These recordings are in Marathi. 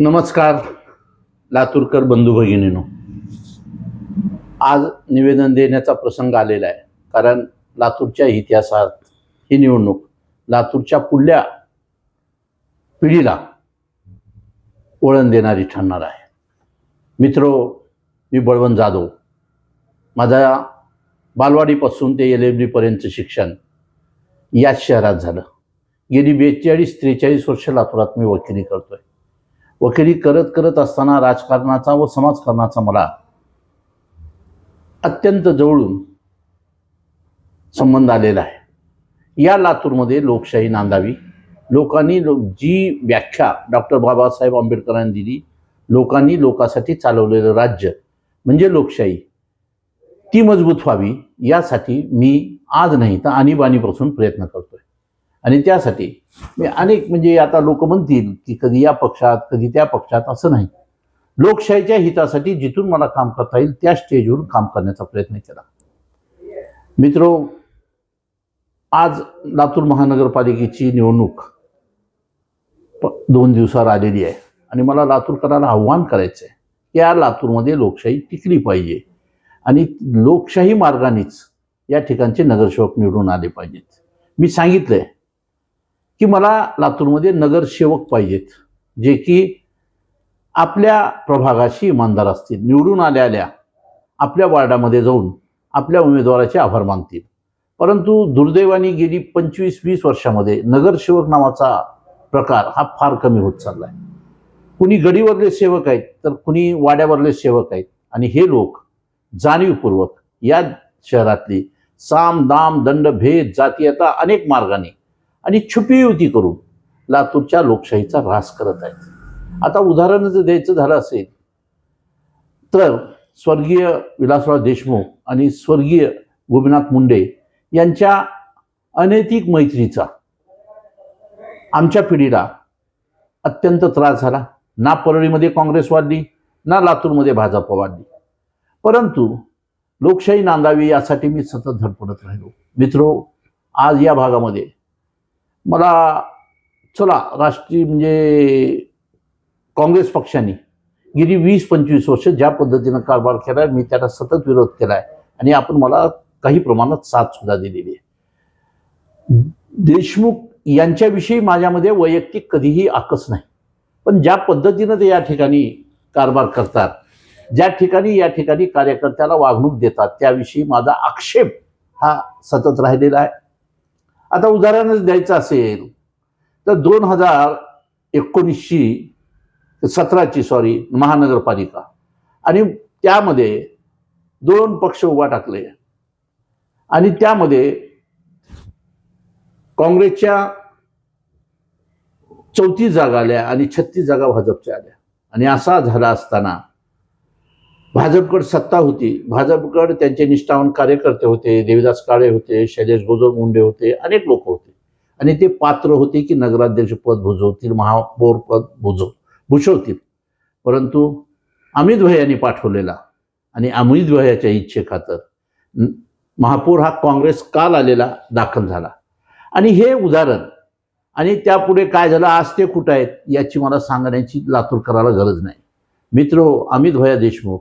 नमस्कार लातूरकर बंधू भगिनींनो, आज निवेदन देण्याचा प्रसंग आलेला आहे. कारण लातूरच्या इतिहासात ही निवडणूक लातूरच्या पुढल्या पिढीला वळण देणारी ठरणार आहे. मित्रो, मी बळवंत जाधव. माझा बालवाडीपासून ते LLB पर्यंतचं शिक्षण याच शहरात झालं. गेली 42-43 वर्ष लातूरात मी वकिली करतोय. वकिली करत असताना राजकारणाचा व समाजकारणाचा मला अत्यंत जवळून संबंध आलेला आहे. या लातूरमध्ये लोकशाही नांदावी, लोकांनी जी व्याख्या डॉक्टर बाबासाहेब आंबेडकरांनी दिली, लोकांनी लोकांसाठी चालवलेलं राज्य म्हणजे लोकशाही, ती मजबूत व्हावी यासाठी मी आज नाही तर आणीबाणीपासून प्रयत्न करतोय. आणि त्यासाठी मी म्हणजे आता लोक म्हणतील की कधी या पक्षात कधी त्या पक्षात, असं नाही. लोकशाहीच्या हितासाठी जिथून मला काम करता येईल त्या स्टेजवर काम करण्याचा प्रयत्न केला. मित्रो, आज लातूर महानगरपालिकेची निवडणूक 2 दिवसावर आलेली आहे आणि मला लातूरकरांना आव्हान करायचं आहे की या लातूरमध्ये लोकशाही टिकली पाहिजे आणि लोकशाही मार्गानेच या ठिकाणचे नगरसेवक निवडून आले पाहिजेत. मी सांगितलंय की मला लातूरमध्ये नगरसेवक पाहिजेत जे की आपल्या प्रभागाशी इमानदार असतील, निवडून आल्या आपल्या वार्डामध्ये जाऊन आपल्या उमेदवाराचे आभार मानतील. परंतु दुर्दैवाने गेली 25-20 वर्षामध्ये नगरसेवक नावाचा प्रकार हा फार कमी होत चालला आहे. कुणी गडीवरले सेवक आहेत तर कुणी वाड्यावरले सेवक आहेत आणि हे लोक जाणीवपूर्वक या शहरातली साम दाम दंड भेद जातीयता अनेक मार्गाने आणि छुपी युती करून लातूरच्या लोकशाहीचा ऱ्हास करत आहेत. आता उदाहरण जर द्यायचं झालं असेल तर स्वर्गीय विलासराव देशमुख आणि स्वर्गीय गोपीनाथ मुंडे यांच्या अनैतिक मैत्रीचा आमच्या पिढीला अत्यंत त्रास झाला. ना परळीमध्ये काँग्रेस वाढली ना लातूरमध्ये भाजप वाढली. परंतु लोकशाही नांदावी यासाठी मी सतत धडपडत राहिलो. मित्रो, आज या भागामध्ये मला राष्ट्रीय म्हणजे काँग्रेस पक्षाने गेली 20-25 वर्ष ज्या पद्धतीनं कारभार केलाय मी त्याला सतत विरोध केलाय आणि आपण मला काही प्रमाणात साथ सुद्धा दिलेली आहे. देशमुख यांच्याविषयी माझ्यामध्ये वैयक्तिक कधीही आकस नाही, पण ज्या पद्धतीनं ते या ठिकाणी कारभार करतात, ज्या ठिकाणी या ठिकाणी कार्यकर्त्याला वागणूक देतात, त्याविषयी माझा आक्षेप हा सतत राहिलेला आहे. आता उदाहरणच द्यायचं असेल तर 2017ची महानगरपालिका आणि त्यामध्ये 2 पक्ष उभा टाकले आणि त्यामध्ये काँग्रेसच्या 34 जागा आल्या आणि 36 जागा भाजपच्या आल्या. आणि असा झाला असताना भाजपकडे सत्ता होती, भाजपकडे त्यांचे निष्ठावान कार्यकर्ते होते, देवीदास काळे होते, शैलेश गोजर मुंडे होते, अनेक लोक होते आणि ते पात्र होते की नगराध्यक्ष पद भुजवतील, महापौर पद भूषवतील. परंतु अमित भैयांनी पाठवलेला आणि अमित भैयाच्या इच्छेखातर महापौर हा काँग्रेस काल आलेला दाखल झाला. आणि हे उदाहरण आणि त्यापुढे काय झालं, आज ते कुठं आहेत याची मला सांगण्याची लातूरकराला गरज नाही. मित्रो, अमित भैया देशमुख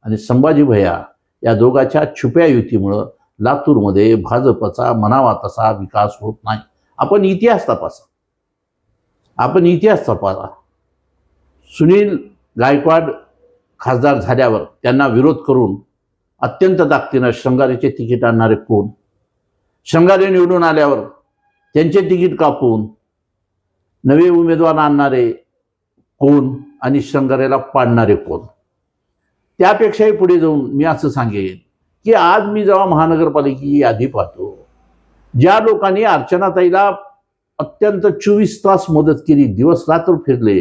आणि संभाजी भैया या दोघांच्या छुप्या युतीमुळं लातूरमध्ये भाजपचा म्हणावा तसा विकास होत नाही. आपण इतिहास तपासा. सुनील गायकवाड खासदार झाल्यावर त्यांना विरोध करून अत्यंत ताकदीनं श्रंगारेचे तिकीट आणणारे कोण, श्रंगारे निवडून आल्यावर त्यांचे तिकीट कापून नवे उमेदवार आणणारे कोण आणि श्रंगारेला पाडणारे कोण. त्यापेक्षाही पुढे जाऊन मी असं सांगेन की आज मी जेव्हा महानगरपालिकेची यादी पाहतो, ज्या लोकांनी अर्चनाताईला अत्यंत 24 तास मदत केली, दिवस रात्र फिरले,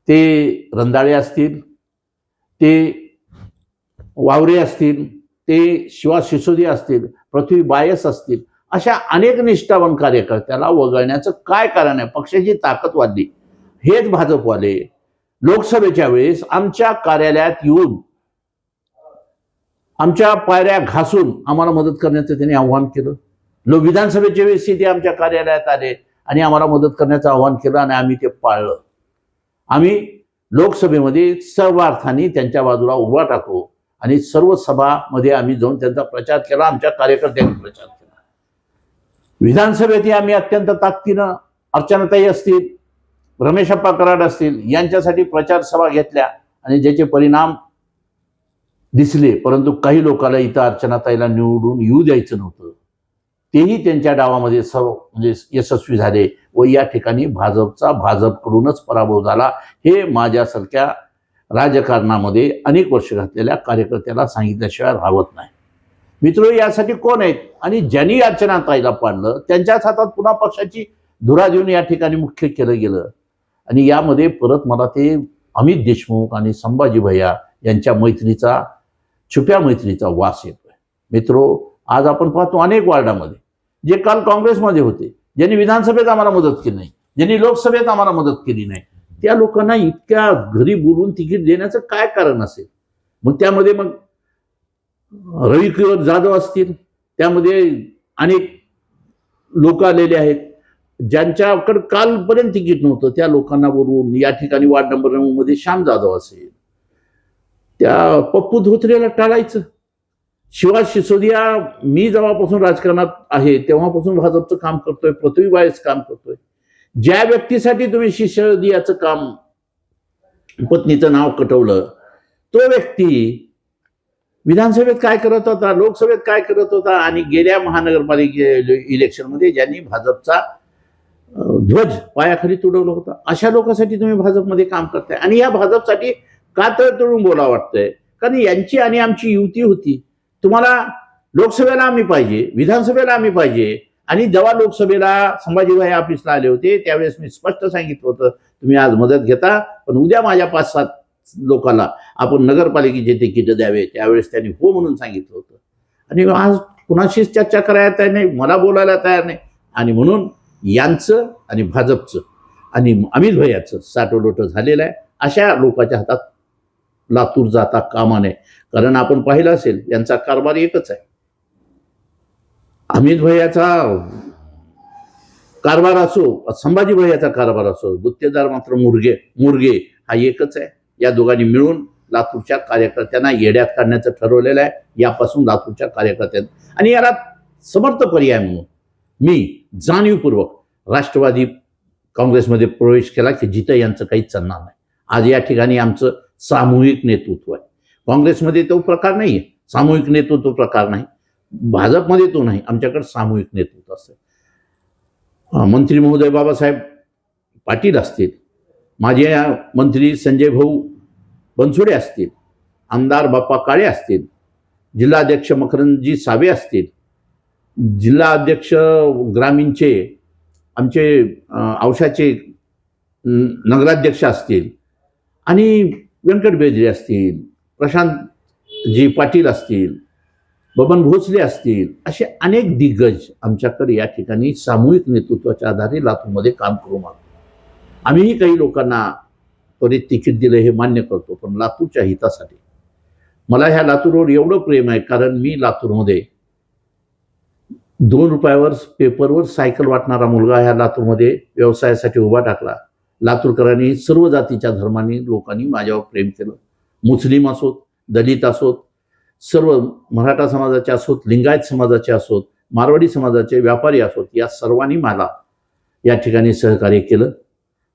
ते रंधाळे असतील, ते वावरे असतील, ते शिवा सिसोदिया असतील, पृथ्वी बायस असतील, अशा अनेक निष्ठावान कार्यकर्त्याला वगळण्याचं काय कारण आहे? पक्षाची ताकद वाढली. हेच भाजपवाले लोकसभेच्या वेळेस आमच्या कार्यालयात येऊन आमच्या पायऱ्या घासून आम्हाला मदत करण्याचं त्यांनी आव्हान केलं. विधानसभेच्या वेळेस ते आमच्या कार्यालयात आले आणि आम्हाला मदत करण्याचं आवाहन केलं आणि आम्ही ते पाळलं. आम्ही लोकसभेमध्ये सर्व अर्थाने त्यांच्या बाजूला उभा टाकलो आणि सर्व सभामध्ये आम्ही जाऊन त्यांचा प्रचार केला, आमच्या कार्यकर्त्यांनी प्रचार केला. विधानसभेतही आम्ही अत्यंत ताकदीनं अर्चनाताई असतील, रमेशप्पा कराड असतील यांच्यासाठी प्रचार सभा घेतल्या आणि ज्याचे परिणाम दिसले. परंतु काही लोकांना इथं अर्चनाताईला निवडून येऊ द्यायचं नव्हतं, तेही त्यांच्या डावामध्ये म्हणजे यशस्वी झाले व या ठिकाणी भाजपकडूनच पराभव झाला. हे माझ्यासारख्या राजकारणामध्ये अनेक वर्ष घातलेल्या कार्यकर्त्याला सांगितल्याशिवाय राहत नाही. मित्र, यासाठी कोण आहेत आणि ज्यांनी अर्चनाताईला पाडलं त्यांच्याच हातात पुन्हा पक्षाची धुरा देऊन या ठिकाणी मुख्य केलं गेलं. आणि यामध्ये परत मला ते अमित देशमुख आणि संभाजी भैया यांच्या मैत्रीचा, छुप्या मैत्रीचा वास येतोय. मित्रो, आज आपण पाहतो अनेक वार्डामध्ये जे काल काँग्रेसमध्ये होते, ज्यांनी विधानसभेत आम्हाला मदत केली नाही, ज्यांनी लोकसभेत आम्हाला मदत केली नाही, त्या लोकांना इतक्या घरी बोलून तिकीट देण्याचं काय कारण असेल? मग त्यामध्ये रवी किरण जाधव असतील, त्यामध्ये अनेक लोक आलेले आहेत ज्यांच्याकडे कालपर्यंत तिकीट नव्हतं, त्या लोकांना बोलवून या ठिकाणी वार्ड नंबर 9 मध्ये श्याम जाधव असेल, त्या पप्पू धोत्रेला टाळायचं. शिवाज सिसोदिया मी जेव्हापासून राजकारणात आहे तेव्हापासून भाजपचं काम करतोय, पृथ्वीबाईच काम करतोय. ज्या व्यक्तीसाठी तुम्ही सिसोदियाचं काम, पत्नीचं नाव कटवलं, तो व्यक्ती विधानसभेत काय करत होता, लोकसभेत काय करत होता आणि गेल्या महानगरपालिका इलेक्शनमध्ये ज्यांनी भाजपचा ध्वज पायाखाली तुडवला होता, अशा लोकांसाठी तुम्ही भाजपमध्ये काम करताय. आणि या भाजपसाठी का तळतळून बोला वाटतंय? कारण यांची आणि आमची युती होती. तुम्हाला लोकसभेला आम्ही पाहिजे, विधानसभेला आम्ही पाहिजे. आणि जेव्हा लोकसभेला संभाजीभाई ऑफिसला आले होते त्यावेळेस मी स्पष्ट सांगितलं होतं, तुम्ही आज मदत घेता पण उद्या माझ्या 5-7 लोकांना आपण नगरपालिकेचे तिकीट द्यावे. त्यावेळेस त्यांनी हो म्हणून सांगितलं होतं. आणि आज कुणाशीच चर्चा करायला तयार नाही, मला बोलायला तयार नाही. आणि म्हणून यांचं आणि भाजपचं आणि अमित भैयाचं साठोडोटं झालेलं आहे. अशा लोकांच्या हातात लातूर जाता कामा नये. कारण आपण पाहिलं असेल यांचा कारभार एकच आहे. अमित भैयाचा कारभार असो, संभाजी भैयाचा कारभार असो, गुत्तेदार मात्र मुरगे हा एकच आहे. या दोघांनी मिळून लातूरच्या कार्यकर्त्यांना येड्यात काढण्याचं ठरवलेलं आहे. यापासून लातूरच्या कार्यकर्त्यांना आणि याला समर्थ पर्याय म्हणून मी जाणीवपूर्वक राष्ट्रवादी काँग्रेसमध्ये प्रवेश केला की जिथं यांचं काही चालणार नाही. आज या ठिकाणी आमचं सामूहिक नेतृत्व आहे. काँग्रेसमध्ये तो प्रकार नाही आहे, सामूहिक नेतृत्व प्रकार नाही. भाजपमध्ये तो नाही, आमच्याकडे सामूहिक नेतृत्व असतं. मंत्री महोदय बाबासाहेब पाटील असतील, माझे मंत्री संजय भाऊ बनसोडे असतील, आमदार बाप्पा काळे असतील, जिल्हाध्यक्ष मकरंदजी सावे असतील, जिल्हा अध्यक्ष ग्रामीणचे आमचे औशाचे नगराध्यक्ष असतील आणि व्यंकट बेदरे असतील, प्रशांतजी पाटील असतील, बबन भोसले असतील, असे अनेक दिग्गज आमच्याकडे या ठिकाणी सामूहिक नेतृत्वाच्या आधारे लातूरमध्ये काम करू मागतो. आम्हीही काही लोकांना त्वरित तिकीट दिलं हे मान्य करतो, पण लातूरच्या हितासाठी मला ह्या लातूरवर एवढं प्रेम आहे. कारण मी लातूरमध्ये 2 रुपयावर पेपरवर सायकल वाटणारा मुलगा ह्या लातूरमध्ये व्यवसायासाठी उभा टाकला. लातूरकरांनी सर्व जातीच्या धर्मांनी लोकांनी माझ्यावर प्रेम केलं. मुस्लिम असोत, दलित असोत, सर्व मराठा समाजाचे असोत, लिंगायत समाजाचे असोत, मारवाडी समाजाचे व्यापारी असोत, या सर्वांनी मला या ठिकाणी सहकार्य केलं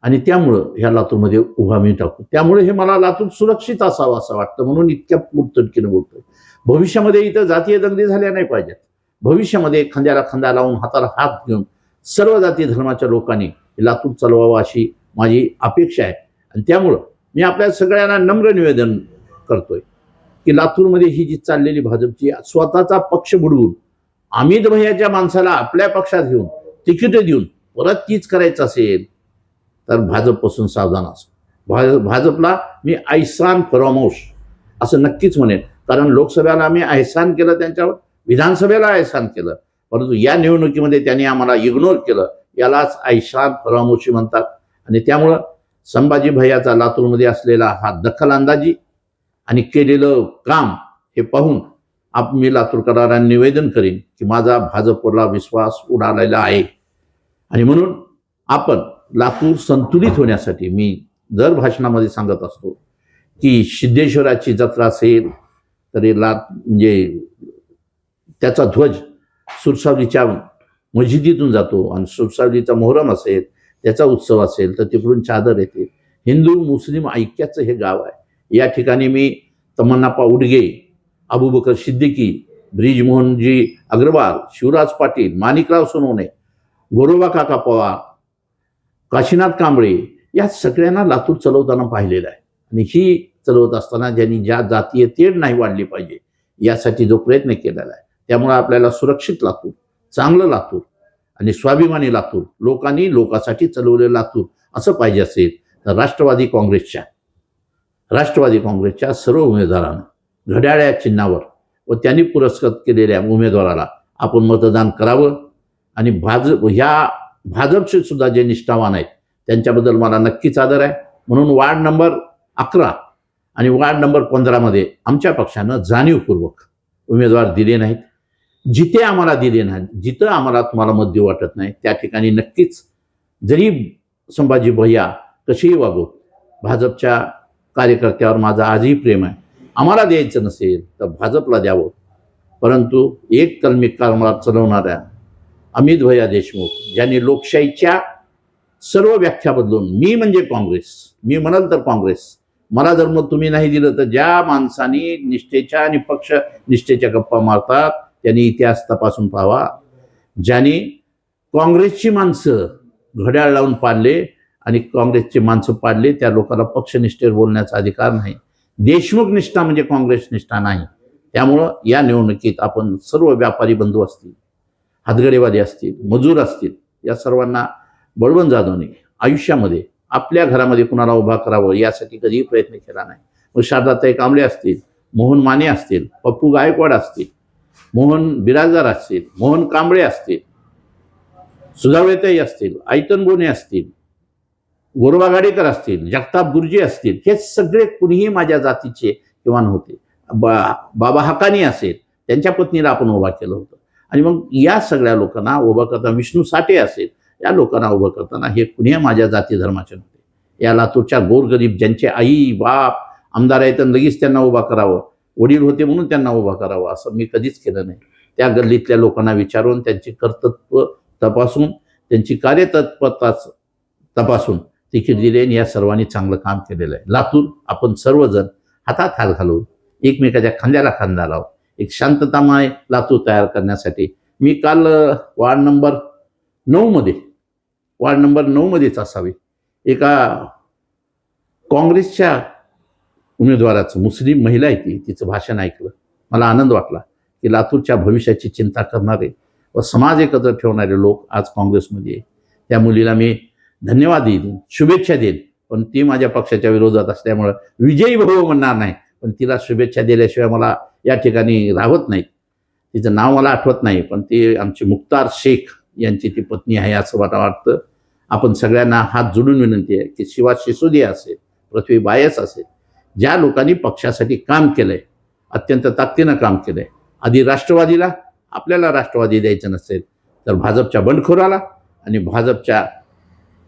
आणि त्यामुळं ह्या लातूरमध्ये उभा मी टाकू. त्यामुळे हे मला लातूर सुरक्षित असावं असं वाटतं, म्हणून इतक्या पुरतडकीनं बोलतोय. भविष्यामध्ये इथं जातीय दंगली झाल्या नाही पाहिजेत. भविष्यामध्ये खांद्याला खांदा लावून हाताला हात घेऊन सर्व जाती धर्माच्या लोकांनी लातूर चालवावं अशी माझी अपेक्षा आहे. आणि त्यामुळं मी आपल्या सगळ्यांना नम्र निवेदन करतोय की लातूरमध्ये ही जी चाललेली भाजपची स्वतःचा पक्ष बुडवून अमित भैयाच्या माणसाला आपल्या पक्षात घेऊन तिकीट देऊन परत तीच करायचं असेल तर भाजपपासून सावधान असो. भाजपला मी ऐसान फरामोश असं नक्कीच म्हणेन. कारण लोकसभेला आम्ही ऐसान केलं त्यांच्यावर, विधानसभेला ऐसान केलं, परंतु या निवडणुकीमध्ये त्यांनी आम्हाला इग्नोर केलं. यालाच ऐसान फरामोशी म्हणतात. आणि त्यामुळं संभाजी भैयाचा लातूरमध्ये असलेला हा दखलंदाजी आणि केलेलं काम हे पाहून मी लातूरकरांना निवेदन करीन की माझा भाजपवरला विश्वास उडालेला आहे. आणि म्हणून आपण लातूर संतुलित होण्यासाठी मी दर भाषणामध्ये सांगत असतो की सिद्धेश्वराची जत्रा असेल तर म्हणजे त्याचा ध्वज सुरसावलीच्या मशिदीतून जातो आणि सुरसावलीचा मोहरम असेल, त्याचा उत्सव असेल तर तिकडून चादर येते. हिंदू मुस्लिम ऐक्याचं हे गाव आहे. या ठिकाणी मी तमन्नाप्पा उडगे, अबूबकर सिद्दीकी, ब्रिजमोहनजी अग्रवाल, शिवराज पाटील, माणिकराव सोनवणे, गोरोबा काका पवार, काशीनाथ कांबळे या सगळ्यांना लातूर चलवताना पाहिलेलं आहे. आणि ही चलवत असताना ज्यांनी ज्या जातीय तेढ नाही वाढली पाहिजे यासाठी जो प्रयत्न केलेला आहे, त्यामुळे आपल्याला सुरक्षित लातूर, चांगलं लातूर आणि स्वाभिमानी लातूर, लोकांनी लोकांसाठी चालवलेलं लातूर असं पाहिजे असेल तर राष्ट्रवादी काँग्रेसच्या सर्व उमेदवारांना घड्याळ्या चिन्हावर व त्यांनी पुरस्कृत केलेल्या उमेदवाराला आपण मतदान करावं. आणि भाजपचे सुद्धा जे निष्ठावान आहेत त्यांच्याबद्दल मला नक्कीच आदर आहे. म्हणून वार्ड नंबर 11 आणि वार्ड नंबर 15 मध्ये आमच्या पक्षानं जाणीवपूर्वक उमेदवार दिले नाहीत. जिथे आम्हाला दिले नाहीत, जिथं आम्हाला तुम्हाला मत देऊ वाटत नाही त्या ठिकाणी नक्कीच, जरी संभाजी भैया कशीही वागो, भाजपच्या कार्यकर्त्यावर माझं आजही प्रेम आहे. आम्हाला द्यायचं नसेल तर भाजपला द्यावं. परंतु एक कलमी कारभार चालवणाऱ्या अमित भैया देशमुख, ज्यांनी लोकशाहीच्या सर्व व्याख्या बदलून, मी म्हणजे काँग्रेस, मी म्हणाल तर काँग्रेस, मला जर मग तुम्ही नाही दिलं तर ज्या माणसांनी निष्ठेच्या आणि पक्ष निष्ठेच्या गप्पा मारतात त्यांनी इतिहास तपासून पाहावा. ज्यांनी काँग्रेसची माणसं घड्याळ लावून पाडले आणि काँग्रेसची माणसं पाडले त्या लोकांना पक्षनिष्ठेवर बोलण्याचा अधिकार नाही. देशमुख निष्ठा म्हणजे काँग्रेस निष्ठा नाही. त्यामुळं या निवडणुकीत आपण सर्व व्यापारी बंधू असतील, हातगडेवादी असतील, मजूर असतील, या सर्वांना बळवंत जाधवने आयुष्यामध्ये आपल्या घरामध्ये कुणाला उभा करावं यासाठी कधीही प्रयत्न केला नाही. मग शारदाताई कांबळे असतील, मोहन माने असतील, पप्पू गायकवाड असतील, मोहन बिराजदार असतील, मोहन कांबळे असतील, सुधावळेताई असतील, ऐतन बोने असतील, गोरोबा गाडेकर असतील, जगताप गुरुजी असतील, हे सगळे कुणीही माझ्या जातीचे किंवा नव्हते. बाबा हकानी असेल, त्यांच्या पत्नीला आपण उभा केलं होतं. आणि मग या सगळ्या लोकांना उभं करताना, विष्णू साठे असेल, या लोकांना उभं करताना हे कुणी माझ्या जाती धर्माचे नव्हते. या लातूरच्या गोरगरीब ज्यांचे आई बाप आमदार आहेत लगेच त्यांना उभा करावं, वडील होते म्हणून त्यांना उभा करावं असं मी कधीच केलं नाही. त्या गल्लीतल्या लोकांना विचारून, त्यांची कर्तृत्व तपासून, त्यांची कार्यतत्परता तपासून तिकीट दिले आणि या सर्वांनी चांगलं काम केलेलं आहे. लातूर आपण सर्वजण हातात हात घालून एकमेकाच्या खांद्याला खांदा लावून एक शांततामय लातूर तयार करण्यासाठी मी काल वार्ड नंबर 9 मध्येच असावे एका काँग्रेसच्या उमेदवाराचं, मुस्लिम महिला आहे ती, तिचं भाषण ऐकलं. मला आनंद वाटला की लातूरच्या भविष्याची चिंता करणारे व समाज एकत्र ठेवणारे लोक आज काँग्रेसमध्ये आहे. त्या मुलीला मी धन्यवाद देईन, शुभेच्छा देईन, पण ती माझ्या पक्षाच्या विरोधात असल्यामुळं विजयी भव म्हणणार नाही, पण तिला शुभेच्छा दिल्याशिवाय मला या ठिकाणी राहत नाही. तिचं नाव मला आठवत नाही, पण ती आमची मुख्तार शेख यांची ती पत्नी आहे असं मला वाटतं. आपण सगळ्यांना हात जोडून विनंती आहे की शिवा सिसोदिया असेल, पृथ्वी बायस असेल, ज्या लोकांनी पक्षासाठी काम केलंय, अत्यंत ताकदीनं काम केलंय, आधी राष्ट्रवादीला, आपल्याला राष्ट्रवादी द्यायचं नसेल तर भाजपच्या बंडखोराला आणि भाजपच्या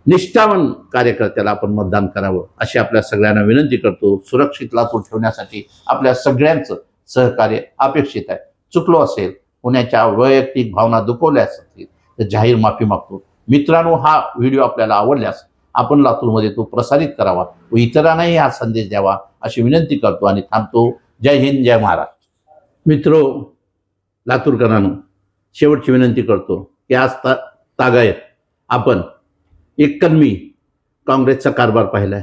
निष्ठावान कार्यकर्त्याला आपण मतदान करावं अशी आपल्या सगळ्यांना विनंती करतो. सुरक्षित लातूर ठेवण्यासाठी आपल्या सगळ्यांचं सहकार्य अपेक्षित आहे. चुकलो असेल, कोणाच्या वैयक्तिक भावना दुखवल्या असतील तर जाहीर माफी मागतो. मित्रांनो, हा व्हिडिओ आपल्याला आवडल्यास आपण लातूरमध्ये तो प्रसारित करावा व इतरांनाही हा संदेश द्यावा अशी विनंती करतो आणि थांबतो. जय हिंद, जय महाराष्ट्र. मित्रो, लातूरकरांनो, शेवटची विनंती करतो की आज तागायत आपण एक कलमी काँग्रेसचा कारभार पाहिलाय,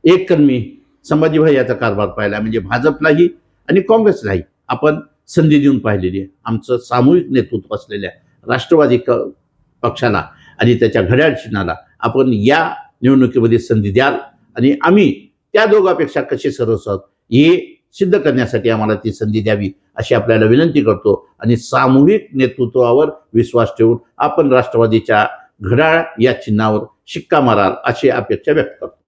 एक कलमी संभाजी भैयाचा कारभार पाहिला, म्हणजे भाजपलाही आणि काँग्रेसलाही आपण संधी देऊन पाहिलेली आहे. आमचं सामूहिक नेतृत्व असलेल्या राष्ट्रवादी पक्षाला आणि त्याच्या घड्याळ चिन्हाला आपण या निवडणुकीमध्ये संधी द्याल आणि आम्ही त्या दोघांपेक्षा कसे सरस आहोत हे सिद्ध करण्यासाठी आम्हाला ती संधी द्यावी अशी आपल्याला विनंती करतो. आणि सामूहिक नेतृत्वावर विश्वास ठेवून आपण राष्ट्रवादीच्या घड्याळ या चिन्हावर शिक्का माराल अशी अपेक्षा व्यक्त करतो.